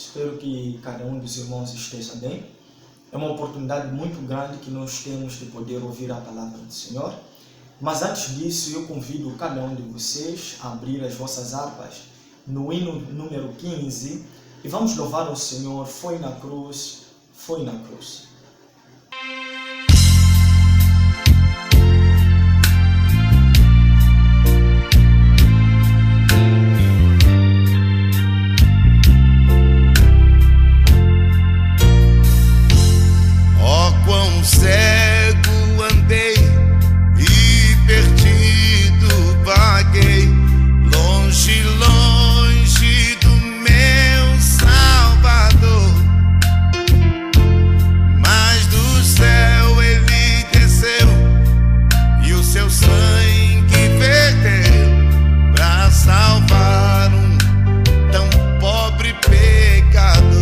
Espero que cada um dos irmãos esteja bem. É uma oportunidade muito grande que nós temos de poder ouvir a palavra do Senhor. Mas antes disso, eu convido cada um de vocês a abrir as vossas harpas no hino número 15 e vamos louvar o Senhor. Foi na cruz, foi na cruz. Cego andei e perdido vaguei, longe, longe do meu Salvador. Mas do céu ele desceu e o seu sangue verteu pra salvar um tão pobre pecador.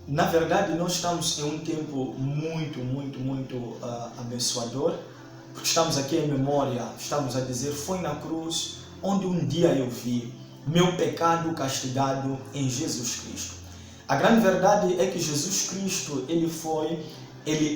Na verdade, nós estamos em um tempo muito abençoador, porque estamos aqui em memória, estamos a dizer, foi na cruz onde um dia eu vi meu pecado castigado em Jesus Cristo. A grande verdade é que Jesus Cristo, ele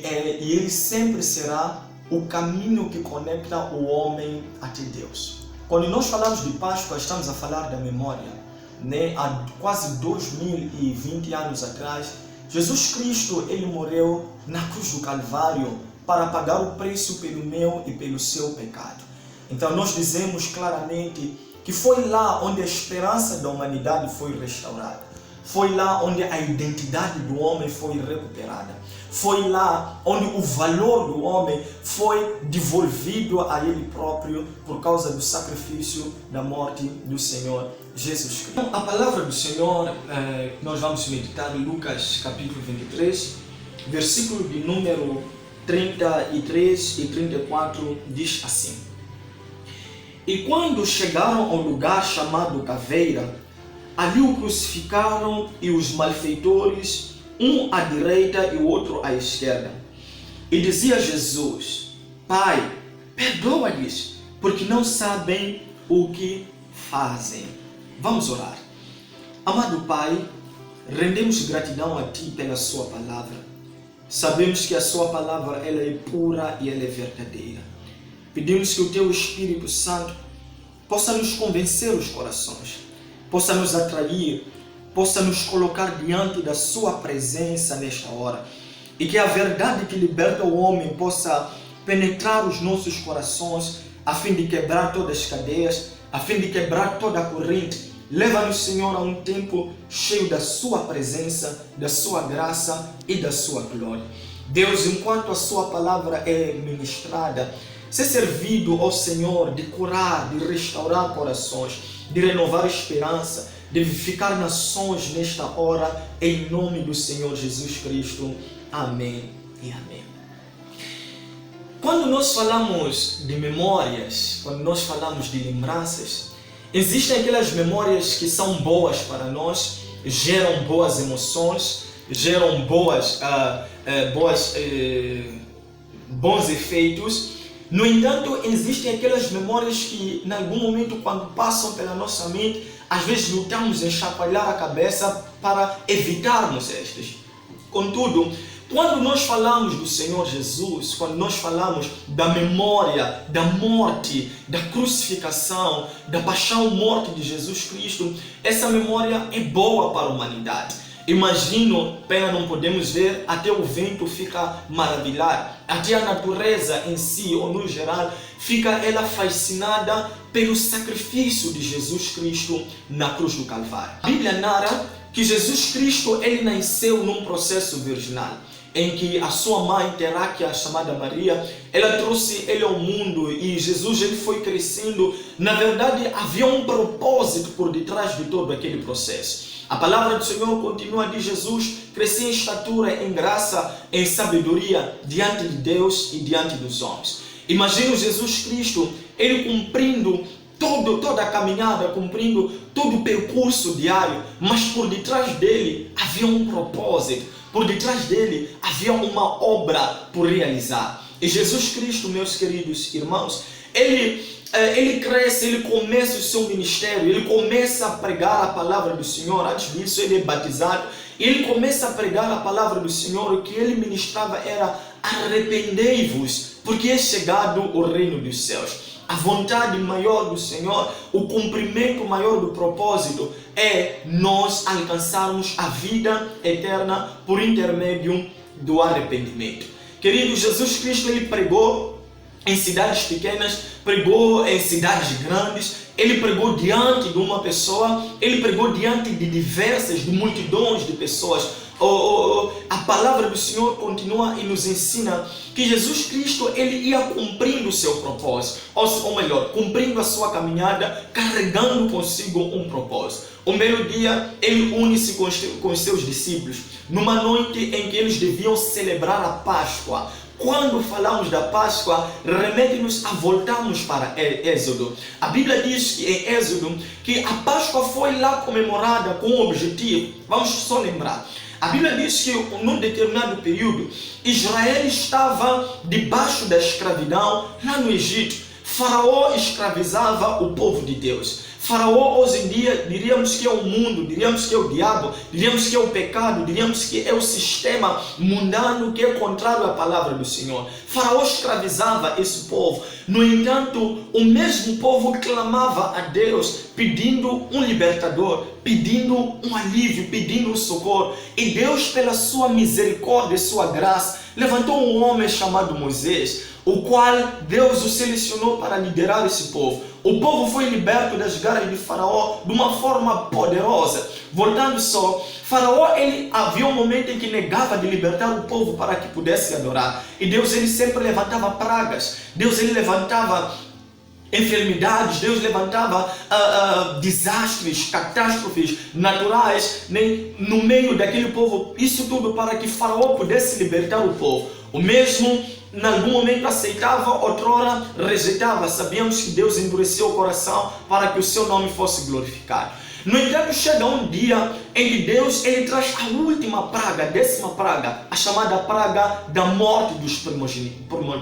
é e ele sempre será o caminho que conecta o homem até Deus. Quando nós falamos de Páscoa, estamos a falar da memória, né? Há quase 2020 anos atrás, Jesus Cristo, ele morreu na cruz do Calvário para pagar o preço pelo meu e pelo seu pecado. Então nós dizemos claramente que foi lá onde a esperança da humanidade foi restaurada. Foi lá onde a identidade do homem foi recuperada. Foi lá onde o valor do homem foi devolvido a ele próprio por causa do sacrifício da morte do Senhor Jesus Cristo. A palavra do Senhor, nós vamos meditar em Lucas capítulo 23, versículo de número 33 e 34, diz assim: E quando chegaram ao lugar chamado Caveira, ali o crucificaram e os malfeitores, um à direita e o outro à esquerda. E dizia Jesus: Pai, perdoa-lhes, porque não sabem o que fazem. Vamos orar. Amado Pai, rendemos gratidão a Ti pela Sua palavra. Sabemos que a Sua palavra ela é pura e ela é verdadeira. Pedimos que o Teu Espírito Santo possa nos convencer os corações, possa nos atrair, possa nos colocar diante da Sua presença nesta hora. E que a verdade que liberta o homem possa penetrar os nossos corações, a fim de quebrar todas as cadeias, a fim de quebrar toda a corrente. Leva-nos, Senhor, a um tempo cheio da Sua presença, da Sua graça e da Sua glória. Deus, enquanto a Sua palavra é ministrada, ser servido ao Senhor de curar, de restaurar corações, de renovar a esperança, de vivificar nações nesta hora, em nome do Senhor Jesus Cristo. Amém e amém. Quando nós falamos de memórias, quando nós falamos de lembranças, existem aquelas memórias que são boas para nós, geram boas emoções, geram bons efeitos. No entanto, existem aquelas memórias que, em algum momento, quando passam pela nossa mente, às vezes lutamos em chacoalhar a cabeça para evitarmos estas. Contudo, quando nós falamos do Senhor Jesus, quando nós falamos da memória, da morte, da crucificação, da paixão e morte de Jesus Cristo, essa memória é boa para a humanidade. Imagino, pena não podemos ver, até o vento fica maravilhado, até a natureza em si, ou no geral, fica ela fascinada pelo sacrifício de Jesus Cristo na cruz do Calvário. A Bíblia narra que Jesus Cristo ele nasceu num processo virginal, em que a sua mãe terráquea, chamada Maria, ela trouxe ele ao mundo e Jesus ele foi crescendo. Na verdade, havia um propósito por detrás de todo aquele processo. A palavra do Senhor continua de Jesus crescia em estatura, em graça, em sabedoria, diante de Deus e diante dos homens. Imagina Jesus Cristo, ele cumprindo toda a caminhada, cumprindo todo o percurso diário, mas por detrás dele havia um propósito, por detrás dele havia uma obra por realizar. E Jesus Cristo, meus queridos irmãos, ele cresce, ele começa o seu ministério, ele começa a pregar a palavra do Senhor. Antes disso ele é batizado e ele começa a pregar a palavra do Senhor. O que ele ministrava era: arrependei-vos, porque é chegado o reino dos céus. A vontade maior do Senhor, o cumprimento maior do propósito é nós alcançarmos a vida eterna por intermédio do arrependimento. Querido, Jesus Cristo ele pregou em cidades pequenas, pregou em cidades grandes, ele pregou diante de uma pessoa, ele pregou diante de de multidões de pessoas. A palavra do Senhor continua e nos ensina que Jesus Cristo ele ia cumprindo o seu propósito, ou melhor, cumprindo a sua caminhada, carregando consigo um propósito. Um belo dia ele une-se com os seus discípulos numa noite em que eles deviam celebrar a Páscoa. Quando falamos da Páscoa, remete-nos a voltarmos para Êxodo. A Bíblia diz que em Êxodo que a Páscoa foi lá comemorada com um objetivo. Vamos só lembrar. A Bíblia diz que num determinado período Israel estava debaixo da escravidão lá no Egito. Faraó escravizava o povo de Deus. Faraó hoje em dia diríamos que é o mundo, diríamos que é o diabo, diríamos que é o pecado, diríamos que é o sistema mundano que é contrário à palavra do Senhor. Faraó escravizava esse povo. No entanto, o mesmo povo clamava a Deus pedindo um libertador, pedindo um alívio, pedindo um socorro. E Deus, pela sua misericórdia e sua graça, levantou um homem chamado Moisés, o qual Deus o selecionou para liderar esse povo. O povo foi liberto das garras de Faraó de uma forma poderosa. Voltando só, Faraó havia um momento em que negava de libertar o povo para que pudesse adorar. E Deus ele sempre levantava pragas. Deus ele levantava enfermidades, Deus levantava desastres, catástrofes naturais, né, no meio daquele povo. Isso tudo para que Faraó pudesse libertar o povo. O mesmo, em algum momento aceitava, outrora rejeitava. Sabíamos que Deus endureceu o coração para que o seu nome fosse glorificado. No entanto, chega um dia em que Deus ele traz a última praga, a 10ª praga, a chamada praga da morte dos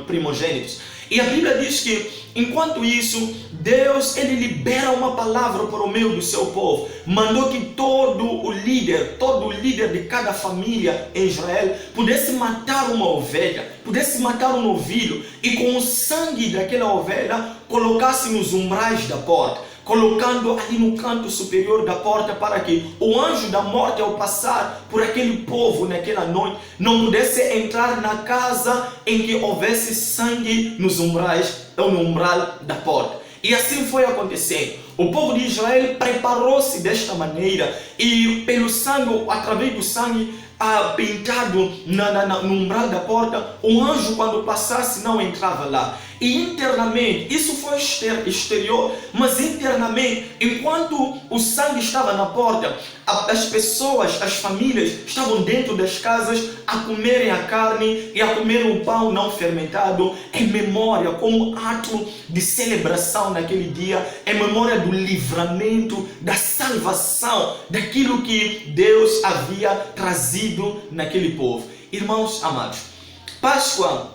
primogênitos. E a Bíblia diz que, enquanto isso, Deus, ele libera uma palavra para o meio do seu povo. Mandou que todo o líder de cada família em Israel pudesse matar uma ovelha, pudesse matar um novilho, e com o sangue daquela ovelha colocasse nos umbrais da porta, colocando ali no canto superior da porta, para que o anjo da morte, ao passar por aquele povo naquela noite, não pudesse entrar na casa em que houvesse sangue nos umbrais ou no umbral da porta. E assim foi acontecendo. O povo de Israel preparou-se desta maneira, e pelo sangue, através do sangue pintado no umbral da porta, o anjo, quando passasse, não entrava lá. E internamente, isso foi exterior, mas internamente, enquanto o sangue estava na porta, as pessoas, as famílias, estavam dentro das casas a comerem a carne e a comer o pão não fermentado, em memória, como ato de celebração naquele dia, em memória do livramento, da salvação, daquilo que Deus havia trazido naquele povo. Irmãos amados, Páscoa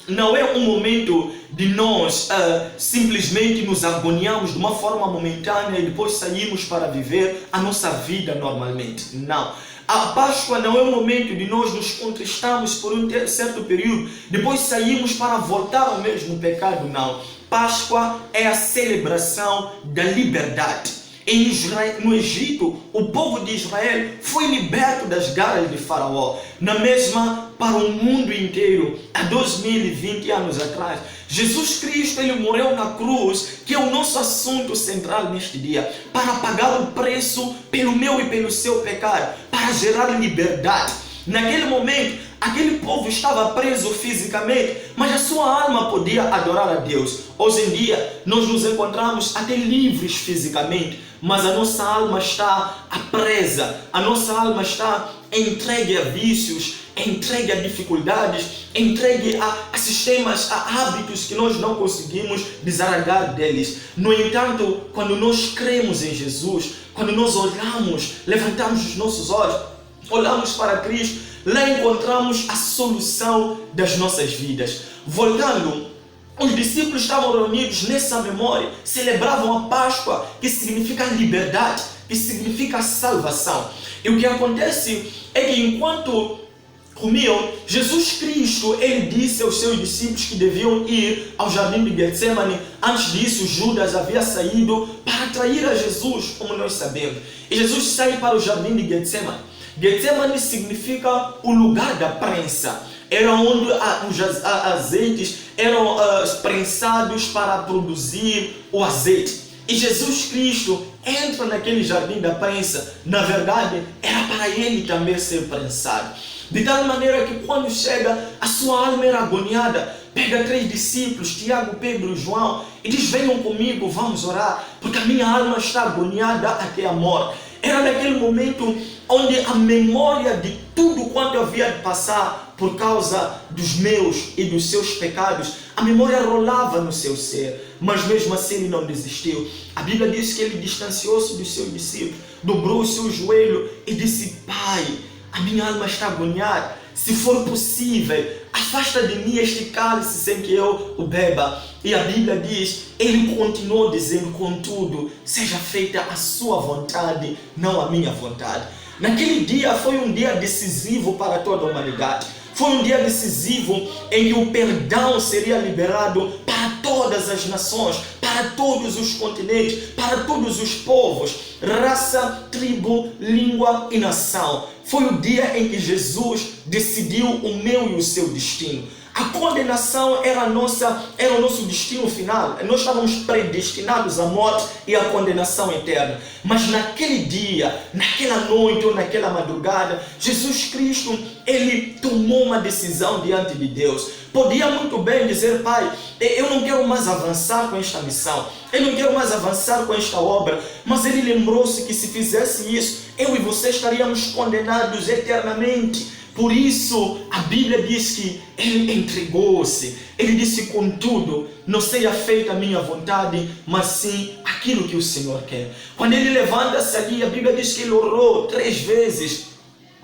não é um momento de nós simplesmente nos agoniarmos de uma forma momentânea e depois saímos para viver a nossa vida normalmente. Não. A Páscoa não é um momento de nós nos contristarmos por um certo período, depois saímos para voltar ao mesmo pecado. Não. Páscoa é a celebração da liberdade. Em Israel, no Egito, o povo de Israel foi liberto das garras de Faraó. Na mesma, para o mundo inteiro, há 2020 anos atrás, Jesus Cristo, ele morreu na cruz, que é o nosso assunto central neste dia, para pagar o preço pelo meu e pelo seu pecado, para gerar liberdade. Naquele momento, aquele povo estava preso fisicamente, mas a sua alma podia adorar a Deus. Hoje em dia, nós nos encontramos até livres fisicamente, mas a nossa alma está presa, a nossa alma está entregue a vícios, entregue a dificuldades, entregue a sistemas, a hábitos que nós não conseguimos desarraigar deles. No entanto, quando nós cremos em Jesus, quando nós olhamos, levantamos os nossos olhos, olhamos para Cristo, lá encontramos a solução das nossas vidas. Voltando, os discípulos estavam reunidos nessa memória, celebravam a Páscoa, que significa liberdade, que significa salvação. E o que acontece é que enquanto comiam, Jesus Cristo, ele disse aos seus discípulos que deviam ir ao jardim de Getsemane. Antes disso, Judas havia saído para trair a Jesus, como nós sabemos. E Jesus sai para o jardim de Getsemane. Getsemane significa o lugar da prensa. Era onde os azeites eram prensados para produzir o azeite. E Jesus Cristo entra naquele jardim da prensa. Na verdade, era para ele também ser prensado. De tal maneira que quando chega, a sua alma era agoniada. Pega 3 discípulos, Tiago, Pedro e João, e diz: venham comigo, vamos orar, porque a minha alma está agoniada até a morte. Era naquele momento onde a memória de tudo quanto havia de passar por causa dos meus e dos seus pecados, a memória rolava no seu ser, mas mesmo assim ele não desistiu. A Bíblia diz que ele distanciou-se dos seus discípulos, dobrou o seu joelho e disse: Pai, a minha alma está agoniada, se for possível, afasta de mim este cálice sem que eu o beba. E a Bíblia diz, ele continuou dizendo: contudo, seja feita a sua vontade, não a minha vontade. Naquele dia foi um dia decisivo para toda a humanidade. Foi um dia decisivo em que o perdão seria liberado para todas as nações, para todos os continentes, para todos os povos, raça, tribo, língua e nação. Foi o dia em que Jesus decidiu o meu e o seu destino. A condenação era o nosso destino final. Nós estávamos predestinados à morte e à condenação eterna. Mas naquele dia, naquela noite ou naquela madrugada, Jesus Cristo, ele tomou uma decisão diante de Deus. Podia muito bem dizer: Pai, eu não quero mais avançar com esta missão, eu não quero mais avançar com esta obra. Mas ele lembrou-se que se fizesse isso, eu e você estaríamos condenados eternamente. Por isso, a Bíblia diz que ele entregou-se. Ele disse: contudo, não seja feita a minha vontade, mas sim aquilo que o Senhor quer. Quando ele levanta-se ali, a Bíblia diz que ele orou 3 vezes.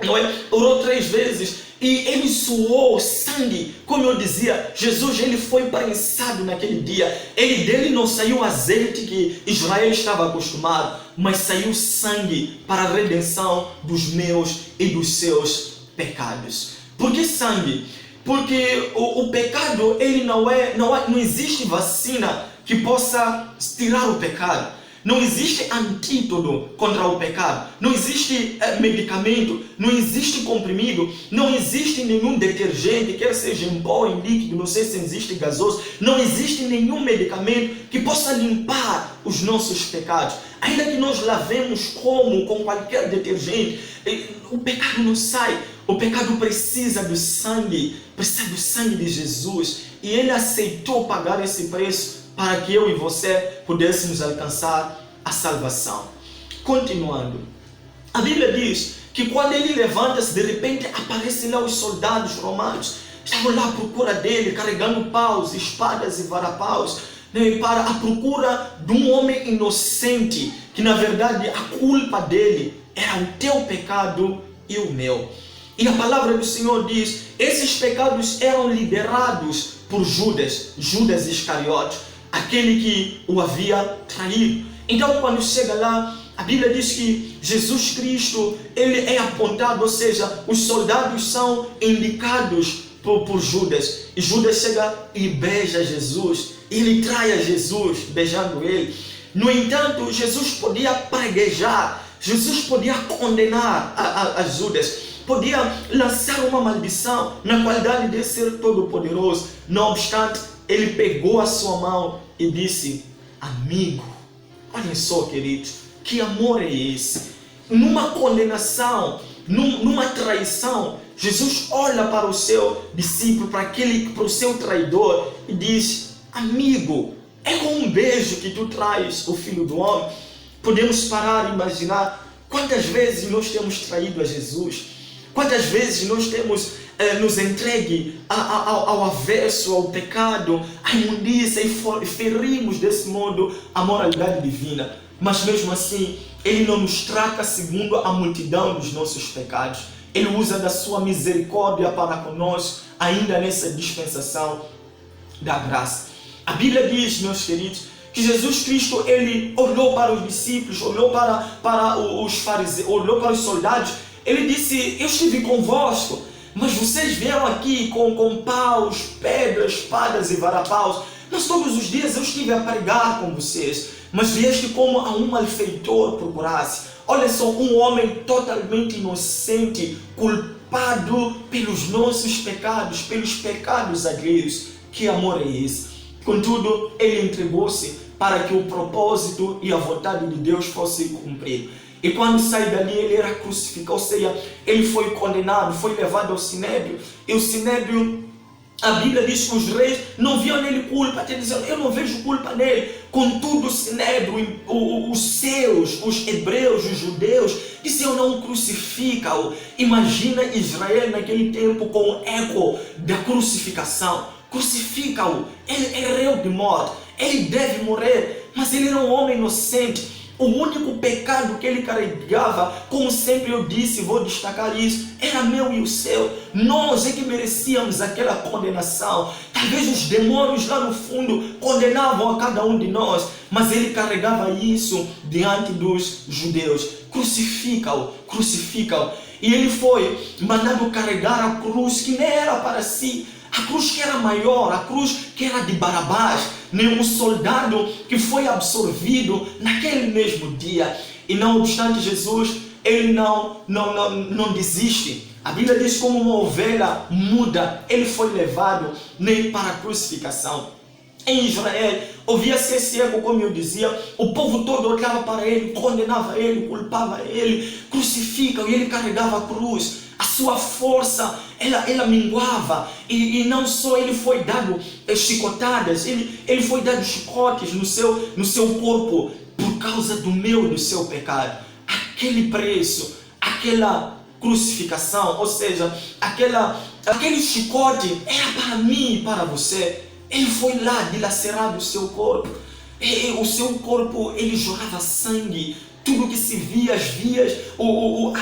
não é? Orou 3 vezes e ele suou sangue. Como eu dizia, Jesus ele foi prensado naquele dia. Dele não saiu azeite que Israel estava acostumado, mas saiu sangue para a redenção dos meus e dos seus pecados. Por que sangue? Porque o pecado, ele não existe vacina que possa tirar o pecado. Não existe antídoto contra o pecado. Não existe medicamento. Não existe comprimido. Não existe nenhum detergente, quer seja em pó, em líquido, não sei se existe gasoso. Não existe nenhum medicamento que possa limpar os nossos pecados. Ainda que nós lavemos com qualquer detergente, o pecado não sai. O pecado precisa do sangue de Jesus. E Ele aceitou pagar esse preço para que eu e você pudéssemos alcançar a salvação. Continuando, a Bíblia diz que quando ele levanta-se, de repente aparecem lá os soldados romanos. Estavam lá à procura dele, carregando paus, espadas e varapaus, para a procura de um homem inocente, que na verdade a culpa dele era o teu pecado e o meu. E a palavra do Senhor diz, esses pecados eram liderados por Judas Iscariote, aquele que o havia traído. Então quando chega lá, a Bíblia diz que Jesus Cristo, ele é apontado, ou seja, os soldados são indicados por Judas. E Judas chega e beija Jesus. Ele trai a Jesus, beijando ele. No entanto, Jesus podia praguejar, Jesus podia condenar a Judas, podia lançar uma maldição na qualidade de ser todo-poderoso. Não obstante, ele pegou a sua mão e disse, amigo. Olhem só, queridos, que amor é esse? Numa condenação, numa traição, Jesus olha para o seu discípulo, para o seu traidor e diz, amigo, é com um beijo que tu traz o Filho do Homem. Podemos parar e imaginar quantas vezes nós temos traído a Jesus, quantas vezes nós temos nos entregue ao avesso, ao pecado, à imundícia e ferimos desse modo a moralidade divina. Mas mesmo assim, Ele não nos trata segundo a multidão dos nossos pecados. Ele usa da sua misericórdia para conosco, ainda nessa dispensação da graça. A Bíblia diz, meus queridos, que Jesus Cristo, Ele olhou para os discípulos, olhou para os fariseus, olhou para os soldados. Ele disse, eu estive convosco, mas vocês vieram aqui com paus, pedras, espadas e varapaus. Mas todos os dias eu estive a pregar com vocês, mas vieste como a um malfeitor procurasse. Olha só, um homem totalmente inocente, culpado pelos nossos pecados, pelos pecados alheios. Que amor é esse? Contudo, ele entregou-se para que o propósito e a vontade de Deus fossem cumpridos. E quando sai dali, ele era crucificado, ou seja, ele foi condenado, foi levado ao Sinédrio. E o Sinédrio, a Bíblia diz que os reis não viam nele culpa, até dizendo, eu não vejo culpa nele. Contudo, o Sinédrio, os hebreus, os judeus, diziam, não, crucifica-o. Imagina Israel naquele tempo com o eco da crucificação. Crucifica-o, ele é réu de morte, ele deve morrer, mas ele era um homem inocente. O único pecado que ele carregava, como sempre eu disse, vou destacar isso, era meu e o seu. Nós é que merecíamos aquela condenação. Talvez os demônios lá no fundo condenavam a cada um de nós, mas ele carregava isso diante dos judeus. Crucifica-o, crucifica-o. E ele foi mandado carregar a cruz que nem era para si. A cruz que era maior, a cruz que era de Barabás, um soldado que foi absorvido naquele mesmo dia. E não obstante Jesus, ele não desiste. A Bíblia diz como uma ovelha muda, ele foi levado nem para a crucificação. Em Israel, ouvia-se esse eco, como eu dizia, o povo todo olhava para ele, condenava ele, culpava ele, crucifica, e ele carregava a cruz. A sua força, ela minguava, e não só ele foi dado chicotadas, ele foi dado chicotes no seu corpo, por causa do meu e do seu pecado. Aquele preço, aquela crucificação, ou seja, aquele chicote era para mim e para você. Ele foi lá dilacerado o seu corpo. E o seu corpo, ele jorrava sangue tudo que se via, as vias,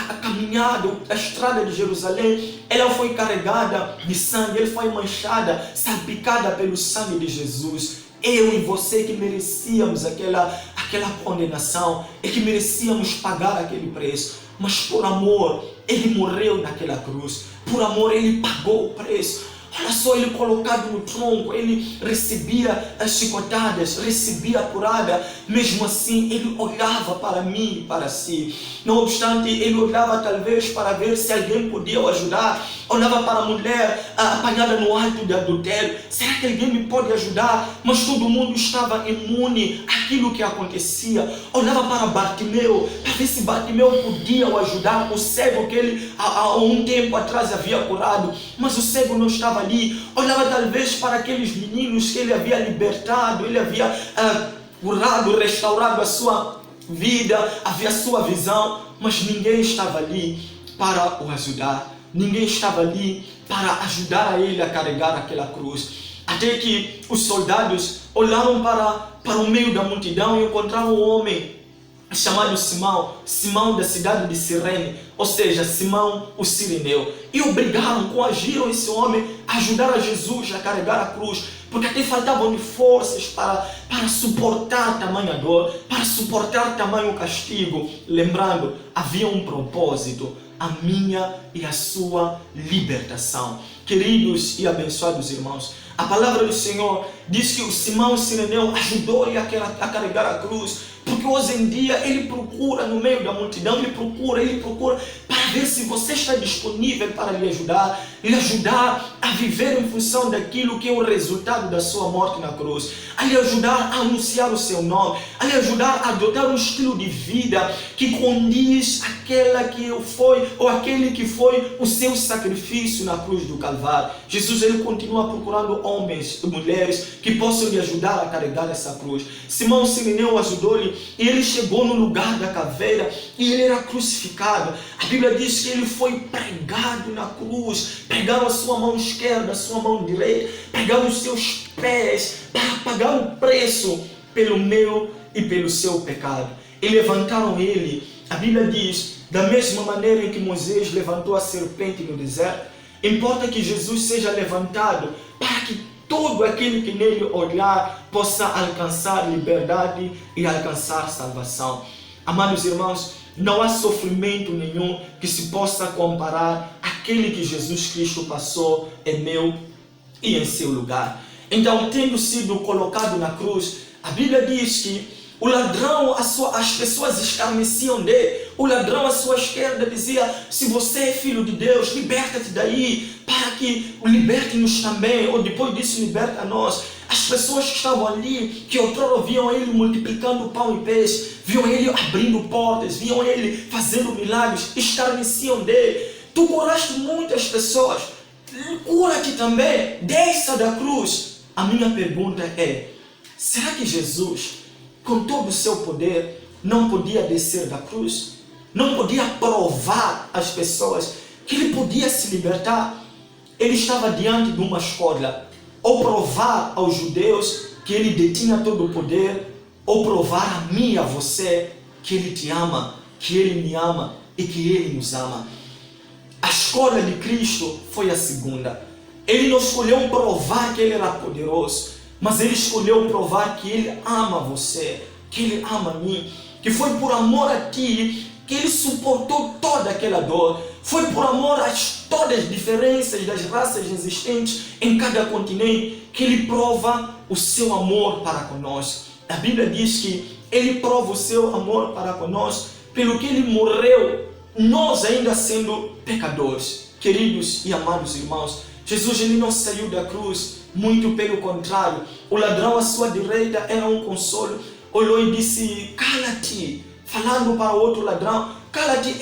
a caminhada, a estrada de Jerusalém, ela foi carregada de sangue, ela foi manchada, salpicada pelo sangue de Jesus. Eu e você que merecíamos aquela condenação, e que merecíamos pagar aquele preço, mas por amor, Ele morreu naquela cruz, por amor Ele pagou o preço. Olha só, Ele colocado no tronco, Ele recebia as chicotadas, recebia a porrada, mesmo assim Ele olhava para mim e para si. Não obstante, Ele olhava talvez para ver se alguém podia o ajudar, olhava para a mulher apanhada no ato de adultério, será que alguém me pode ajudar? Mas todo mundo estava imune àquilo que acontecia. Olhava para Bartimeu, para ver se Bartimeu podia o ajudar, o cego que ele há um tempo atrás havia curado, mas o cego não estava ali. Olhava talvez para aqueles meninos que ele havia libertado, ele havia curado, restaurado a sua vida, havia a sua visão, mas ninguém estava ali para o ajudar, ninguém estava ali para ajudar a ele a carregar aquela cruz. Até que os soldados olharam para o meio da multidão e encontraram um homem chamado Simão da cidade de Cirene, ou seja, Simão o Sirineu, e obrigaram, coagiram esse homem a ajudar a Jesus a carregar a cruz, porque até faltavam de forças para suportar tamanha dor, para suportar tamanho castigo. Lembrando, havia um propósito, a minha e a sua libertação. Queridos e abençoados irmãos, a palavra do Senhor diz que o Simão Sirineu ajudou ele a carregar a cruz, porque hoje em dia ele procura no meio da multidão, ele procura para ver se você está disponível para lhe ajudar a viver em função daquilo que é o resultado da sua morte na cruz, a lhe ajudar a anunciar o seu nome, a lhe ajudar a adotar um estilo de vida que condiz aquele que foi o seu sacrifício na cruz do Calvário. Jesus, ele continua procurando homens e mulheres que possam lhe ajudar a carregar essa cruz. Simão Sirineu ajudou-lhe e ele chegou no lugar da caveira e ele era crucificado. A Bíblia diz que ele foi pregado na cruz, pegaram a sua mão esquerda, a sua mão direita, pegaram os seus pés para pagar o preço pelo meu e pelo seu pecado. E levantaram ele. A Bíblia diz, da mesma maneira em que Moisés levantou a serpente no deserto, importa que Jesus seja levantado para que todo aquele que nele olhar possa alcançar liberdade e alcançar salvação. Amados irmãos, não há sofrimento nenhum que se possa comparar àquele que Jesus Cristo passou em meu e em seu lugar. Então, tendo sido colocado na cruz, a Bíblia diz que o ladrão, as pessoas escarneciam dele. O ladrão à sua esquerda dizia, se você é filho de Deus, liberta-te daí, para que liberte-nos também, ou depois disso liberta nós. As pessoas que estavam ali, que outrora viam ele multiplicando pão e peixe, viam ele abrindo portas, viam ele fazendo milagres, escarneciam dele. Tu curaste muitas pessoas, cura-te também, desça da cruz. A minha pergunta é, será que Jesus, com todo o seu poder, não podia descer da cruz? Não podia provar às pessoas que ele podia se libertar? Ele estava diante de uma escolha: ou provar aos judeus que ele detinha todo o poder, ou provar a mim e a você que ele te ama, que ele me ama e que ele nos ama. A escolha de Cristo foi a segunda. Ele não escolheu provar que ele era poderoso, mas ele escolheu provar que ele ama você, que ele ama a mim, que foi por amor a ti que ele suportou toda aquela dor. Foi por amor a todas as diferenças das raças existentes em cada continente que ele prova o seu amor para conosco. A Bíblia diz que ele prova o seu amor para conosco pelo que ele morreu, nós ainda sendo pecadores. Queridos e amados irmãos, Jesus, ele não saiu da cruz, muito pelo contrário. O ladrão à sua direita era um consolo, olhou e disse, cala-te, falando para o outro ladrão, cala-te,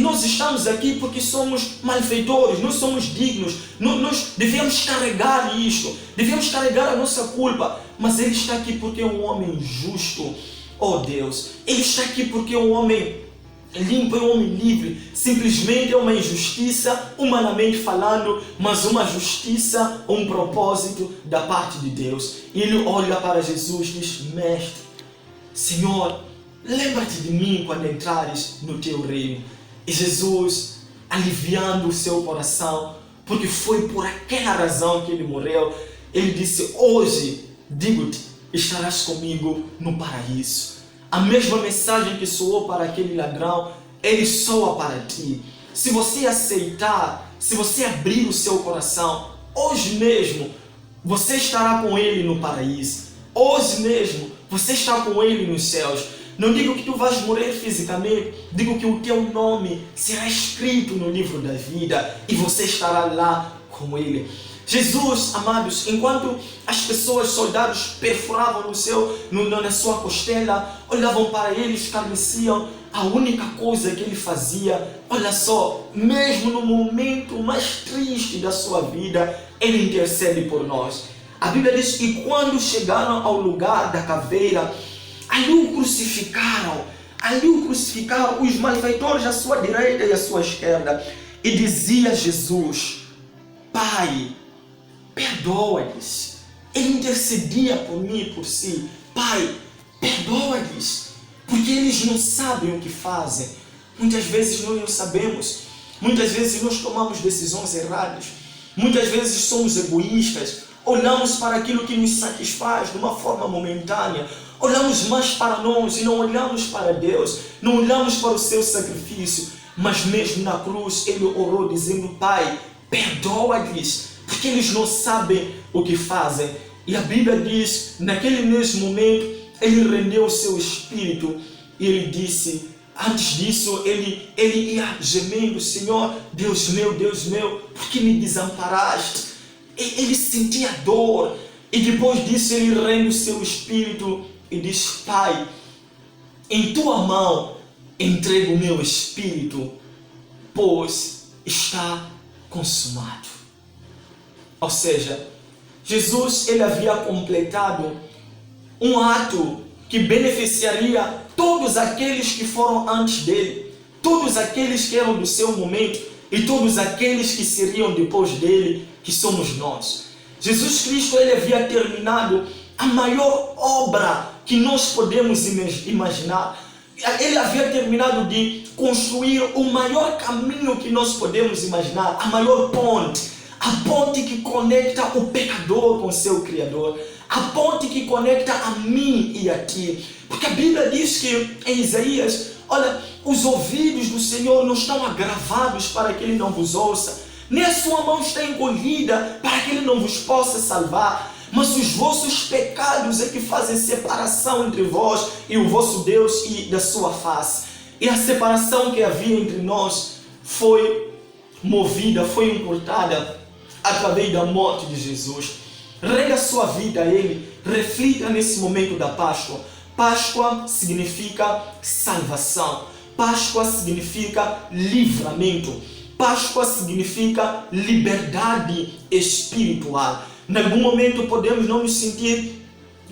nós estamos aqui porque somos malfeitores, nós somos dignos, nós devemos carregar isto, devemos carregar a nossa culpa, mas ele está aqui porque é um homem justo. Oh Deus, ele está aqui porque é um homem limpo, é um homem livre. Simplesmente é uma injustiça, humanamente falando, mas uma justiça, um propósito da parte de Deus. E ele olha para Jesus e diz, mestre, Senhor, lembra-te de mim quando entrares no teu reino. E Jesus, aliviando o seu coração, porque foi por aquela razão que ele morreu, ele disse: hoje, digo-te, estarás comigo no paraíso. A mesma mensagem que soou para aquele ladrão, ele soa para ti. Se você aceitar, se você abrir o seu coração, hoje mesmo, você estará com ele no paraíso. Hoje mesmo, você está com ele nos céus. Não digo que tu vais morrer fisicamente, digo que o teu nome será escrito no livro da vida e você estará lá com ele. Jesus, amados, enquanto as pessoas, soldados, perfuravam na sua costela, olhavam para ele, escarneciam, a única coisa que ele fazia, olha só, mesmo no momento mais triste da sua vida, ele intercede por nós. A Bíblia diz que quando chegaram ao lugar da caveira, ali o crucificaram, os malfeitores à sua direita e à sua esquerda, e dizia Jesus: Pai, perdoa-lhes. Ele intercedia por mim e por si. Pai, perdoa-lhes, porque eles não sabem o que fazem. Muitas vezes nós não sabemos, muitas vezes nós tomamos decisões erradas, muitas vezes somos egoístas, olhamos para aquilo que nos satisfaz de uma forma momentânea, olhamos mais para nós e não olhamos para Deus, não olhamos para o seu sacrifício. Mas mesmo na cruz ele orou dizendo: Pai, perdoa-lhes, porque eles não sabem o que fazem. E a Bíblia diz, naquele mesmo momento, ele rendeu o seu espírito e ele disse, antes disso, ele ia gemendo: Senhor, Deus meu, por que me desamparaste? Ele sentia dor, e depois disso ele rende o seu espírito e diz: Pai, em tua mão entrego o meu espírito, pois está consumado. Ou seja, Jesus, ele havia completado um ato que beneficiaria todos aqueles que foram antes dele, todos aqueles que eram do seu momento e todos aqueles que seriam depois dele, que somos nós. Jesus Cristo, ele havia terminado a maior obra que nós podemos imaginar. Ele havia terminado de construir o maior caminho que nós podemos imaginar, a maior ponte, a ponte que conecta o pecador com seu Criador, a ponte que conecta a mim e a ti. Porque a Bíblia diz que em Isaías, olha, os ouvidos do Senhor não estão agravados para que ele não vos ouça, nem a sua mão está encolhida para que ele não vos possa salvar, mas os vossos pecados é que fazem separação entre vós e o vosso Deus e da sua face. E a separação que havia entre nós foi movida, foi encurtada através da morte de Jesus. Renda sua vida a Ele, reflita nesse momento da Páscoa. Páscoa significa salvação, Páscoa significa livramento, Páscoa significa liberdade espiritual. Em algum momento podemos não nos sentir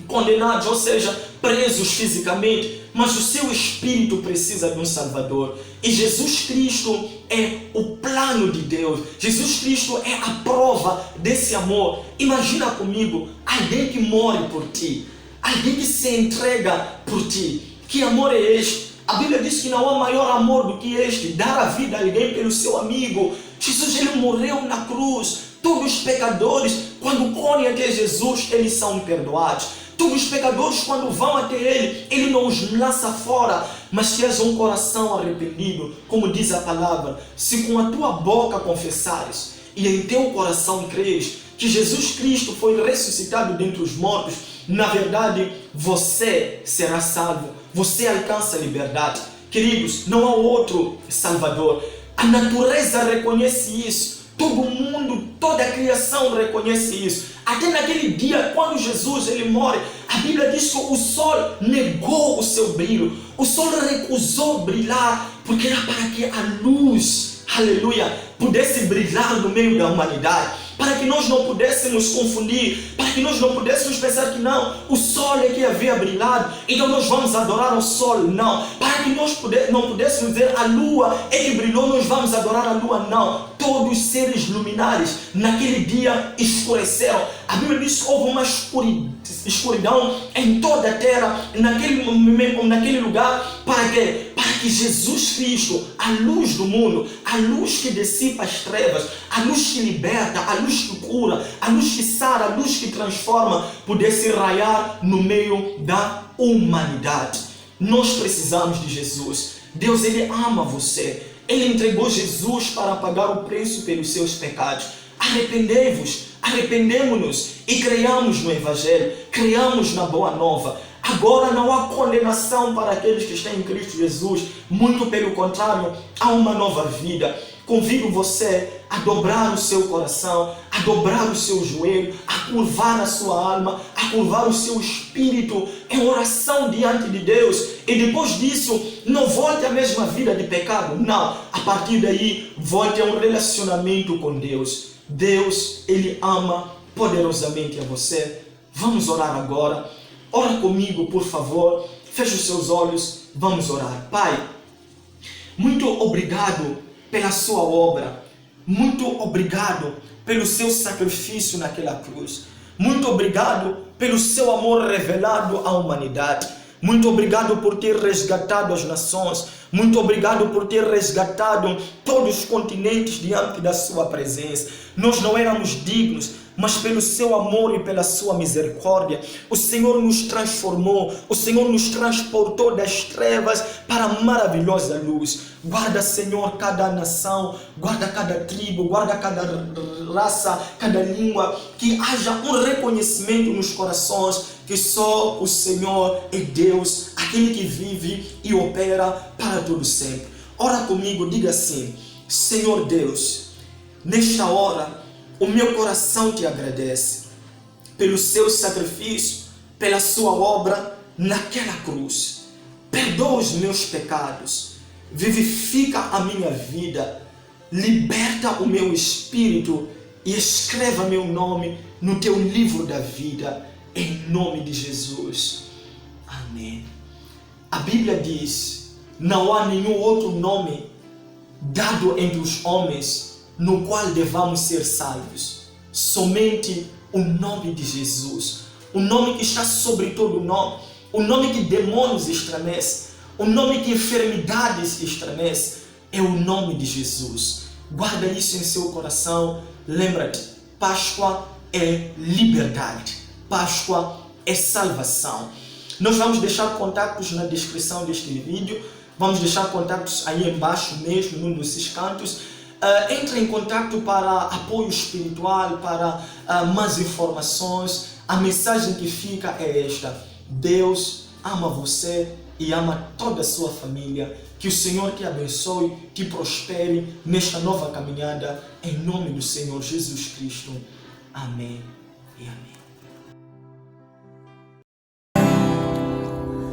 condenados, ou seja, presos fisicamente, mas o seu espírito precisa de um Salvador. E Jesus Cristo é o plano de Deus. Jesus Cristo é a prova desse amor. Imagina comigo, alguém que morre por ti, alguém que se entrega por ti. Que amor é este? A Bíblia diz que não há maior amor do que este, dar a vida a alguém pelo seu amigo. Jesus, ele morreu na cruz. Todos os pecadores, quando correm até Jesus, eles são perdoados. Todos os pecadores, quando vão até Ele, Ele não os lança fora, mas se és um coração arrependido, como diz a palavra, se com a tua boca confessares e em teu coração creres que Jesus Cristo foi ressuscitado dentre os mortos, na verdade, você será salvo, você alcança a liberdade. Queridos, não há outro Salvador. A natureza reconhece isso. Todo mundo, toda a criação reconhece isso. Até naquele dia, quando Jesus ele morre, a Bíblia diz que o sol negou o seu brilho. O sol recusou brilhar, porque era para que a luz, aleluia, pudesse brilhar no meio da humanidade. para que nós não pudéssemos confundir, para que nós não pudéssemos pensar que não, o sol é que havia brilhado, então nós vamos adorar ao sol. Não, para que nós não pudéssemos dizer a lua é que brilhou, nós vamos adorar a lua. Não, todos os seres luminares naquele dia escureceram. A Bíblia diz que houve uma escuridão em toda a terra, naquele lugar. Para quê? Para que Jesus Cristo, a luz do mundo, a luz que dissipa as trevas, a luz que liberta, a luz que cura, a luz que sara, a luz que transforma, pudesse raiar no meio da humanidade. Nós precisamos de Jesus. Deus, Ele ama você. Ele entregou Jesus para pagar o preço pelos seus pecados. Arrependei-vos, arrependemos-nos e creiamos no Evangelho, creiamos na Boa Nova. Agora não há condenação para aqueles que estão em Cristo Jesus, muito pelo contrário, há uma nova vida. Convido você a dobrar o seu coração, a dobrar o seu joelho, a curvar a sua alma, a curvar o seu espírito em oração diante de Deus. E depois disso, não volte à mesma vida de pecado. Não, a partir daí, volte a um relacionamento com Deus. Deus, Ele ama poderosamente a você. Vamos orar agora. Ora comigo, por favor. Feche os seus olhos. Vamos orar. Pai, muito obrigado pela sua obra. Muito obrigado pelo seu sacrifício naquela cruz. Muito obrigado pelo seu amor revelado à humanidade. Muito obrigado por ter resgatado as nações. Muito obrigado por ter resgatado todos os continentes diante da sua presença. Nós não éramos dignos, mas pelo seu amor e pela sua misericórdia, o Senhor nos transformou, o Senhor nos transportou das trevas para a maravilhosa luz. Guarda, Senhor, cada nação, guarda cada tribo, guarda cada raça, cada língua, que haja um reconhecimento nos corações que só o Senhor é Deus, aquele que vive e opera para todo sempre. Ora comigo, diga assim: Senhor Deus, nesta hora, o meu coração te agradece pelo seu sacrifício, pela sua obra naquela cruz. Perdoa os meus pecados, vivifica a minha vida, liberta o meu espírito e escreva meu nome no teu livro da vida, em nome de Jesus. Amém. A Bíblia diz: não há nenhum outro nome dado entre os homens no qual devamos ser salvos, somente o nome de Jesus, o nome que está sobre todo nome, o nome que demônios estremecem, o nome que enfermidades estremecem, é o nome de Jesus. Guarda isso em seu coração. Lembra-te, Páscoa é liberdade, Páscoa é salvação. Nós vamos deixar contatos na descrição deste vídeo, vamos deixar contatos aí embaixo mesmo, num desses cantos. Entre em contato para apoio espiritual, para mais informações. A mensagem que fica é esta: Deus ama você e ama toda a sua família. Que o Senhor te abençoe, te prospere nesta nova caminhada, em nome do Senhor Jesus Cristo. Amém e amém.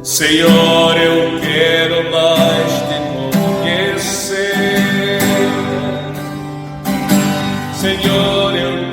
Senhor, eu quero mais te conhecer. Senhor, eu